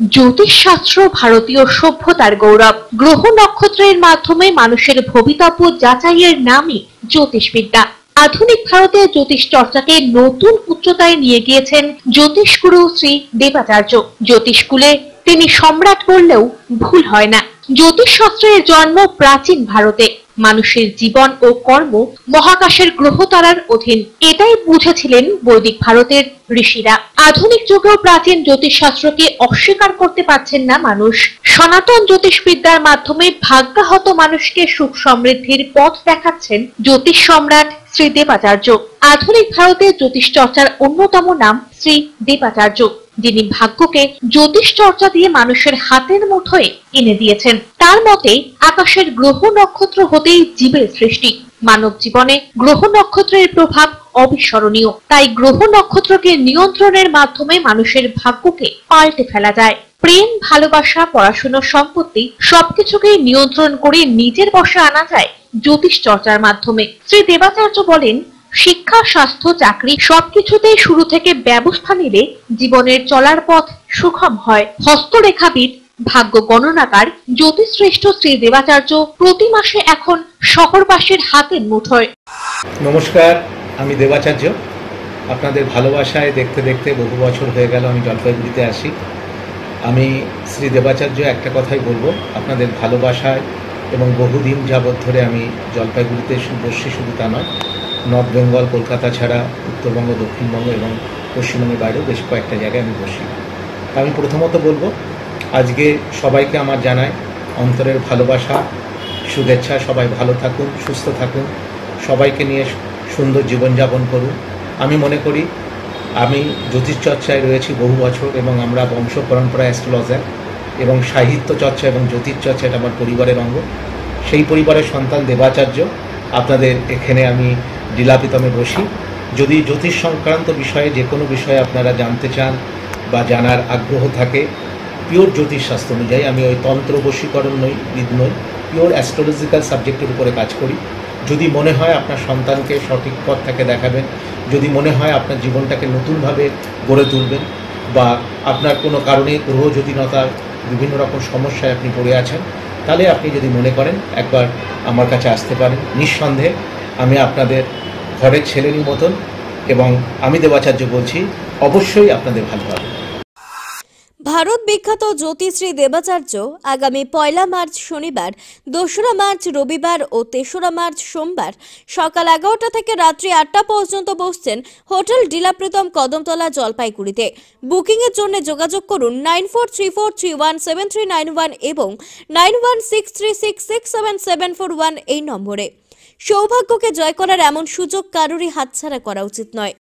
জ্যোতিষশাস্ত্র ভারতীয় সভ্যতার গৌরব। গ্রহ নক্ষত্রের মাধ্যমে মানুষের ভবিতব্য যাচাইয়ের নামই জ্যোতিষবিদ্যা। আধুনিক ভারতে জ্যোতিষ চর্চাকে নতুন উচ্চতায় নিয়ে গিয়েছেন জ্যোতিষগুরু শ্রী দেবাচার্য। জ্যোতিষকুলে তিনি সম্রাট বললেও ভুল হয় না। জ্যোতিষশাস্ত্রের জন্ম প্রাচীন ভারতে। মানুষের জীবন ও কর্ম মহাকাশের গ্রহ তারার অধীন, এটাই বুঝেছিলেন বৈদিক ভারতের ঋষিরা। আধুনিক যুগেও প্রাচীন জ্যোতিষশাস্ত্রকে অস্বীকার করতে পারছেন না মানুষ। সনাতন জ্যোতিষবিদ্যার মাধ্যমে ভাগ্যাহত মানুষকে সুখ সমৃদ্ধির পথ দেখাচ্ছেন জ্যোতিষ সম্রাট শ্রী দেবাচার্য। আধুনিক ভারতে জ্যোতিষ চর্চার অন্যতম নাম শ্রী দেবাচার্য, যিনি ভাগ্যকে জ্যোতিষ চর্চা দিয়ে মানুষের হাতের মুঠোয় এনে দিয়েছেন। তার মতে আকাশের গ্রহ নক্ষত্র হতেই জীবের সৃষ্টি। মানব জীবনে গ্রহ নক্ষত্রের প্রভাব অবিস্মরণীয়। তাই গ্রহ নক্ষত্রকে নিয়ন্ত্রণের মাধ্যমে মানুষের ভাগ্যকে পাল্টে ফেলা যায়। প্রেম, ভালোবাসা, পড়াশোনা, সম্পত্তি সবকিছুকে নিয়ন্ত্রণ করে নিজের বশে আনা যায় জ্যোতিষ চর্চার মাধ্যমে। শ্রী দেবাচার্য বলেন, শিক্ষা, স্বাস্থ্য, চাকরি সবকিছুতেই শুরু থেকে ব্যবস্থা নিলে জীবনের চলার পথ সুগম হয়। হস্তরেখাবিদ, ভাগ্য গণনাকার, জ্যোতিষশ্রেষ্ঠ শ্রী দেবাচার্য প্রতি মাসে এখন শহরবাসীর হাতের মুঠোয়। নমস্কার, আমি দেবাচার্য। আপনাদের ভালোবাসায় দেখতে দেখতে বহু বছর হয়ে গেল আমি জলপাইগুড়িতে আসি। আমি শ্রী দেবাচার্য একটা কথাই বলবো, আপনাদের ভালোবাসায় এবং বহুদিন যাবৎ ধরে আমি জলপাইগুড়িতে বসছি, শুধু তা নয়, নর্থ বেঙ্গল, কলকাতা ছাড়া উত্তরবঙ্গ, দক্ষিণবঙ্গ এবং পশ্চিমবঙ্গের বাইরেও বেশ কয়েকটা জায়গায় আমি বসি। আমি প্রথমত বলবো, আজকে সবাইকে আমার জানাই অন্তরের ভালোবাসা, শুভেচ্ছা। সবাই ভালো থাকুন, সুস্থ থাকুন, সবাইকে নিয়ে সুন্দর জীবনযাপন করুন। আমি মনে করি আমি জ্যোতিষ চর্চায় রয়েছি বহু বছর এবং আমরা বংশ পরম্পরা অ্যাস্ট্রোলজার এবং সাহিত্য চর্চা এবং জ্যোতিষ চর্চা এটা আমার পরিবারের অঙ্গ। সেই পরিবারের সন্তান দেবাচার্য। আপনাদের এখানে আমি ডিলাপিতমে বসি। যদি জ্যোতিষ সংক্রান্ত বিষয়ে যে কোনো বিষয়ে আপনারা জানতে চান বা জানার আগ্রহ থাকে, পিওর জ্যোতিষশাস্ত্র অনুযায়ী, আমি ওই তন্ত্র বশীকরণ নই, বিদ নই, পিওর অ্যাস্ট্রোলজিক্যাল সাবজেক্টের উপরে কাজ করি। যদি মনে হয় আপনার সন্তানকে সঠিক পথটাকে দেখাবেন, যদি মনে হয় আপনার জীবনটাকে নতুনভাবে গড়ে তুলবেন, বা আপনার কোনো কারণে গ্রহ জ্যোতিনতার বিভিন্ন রকম সমস্যায় আপনি পড়ে আছেন, তাহলে আপনি যদি মনে করেন একবার আমার কাছে আসতে পারেন। নিঃসন্দেহে আমি আপনাদের ঘরের ছেলেরই মতন, এবং আমি দেবাচার্য বলছি, অবশ্যই আপনাদের ভালো হবে। ভারত বিখ্যাত জ্যোতিষ শ্রী দেবাচার্য আগামী 1 মার্চ শনিবার, 2 মার্চ রবিবার ও 3 মার্চ সোমবার সকাল 11টা থেকে রাত্রি 8টা পর্যন্ত বসছেন হোটেল ডিলাপ্রীতম, কদমতলা, জলপাইগুড়িতে। বুকিংয়ের জন্য যোগাযোগ করুন 9434317391 এবং 9163667741 এই নম্বরে। সৌভাগ্যকে জয় করার এমন সুযোগ কারোরই হাতছাড়া করা উচিত নয়।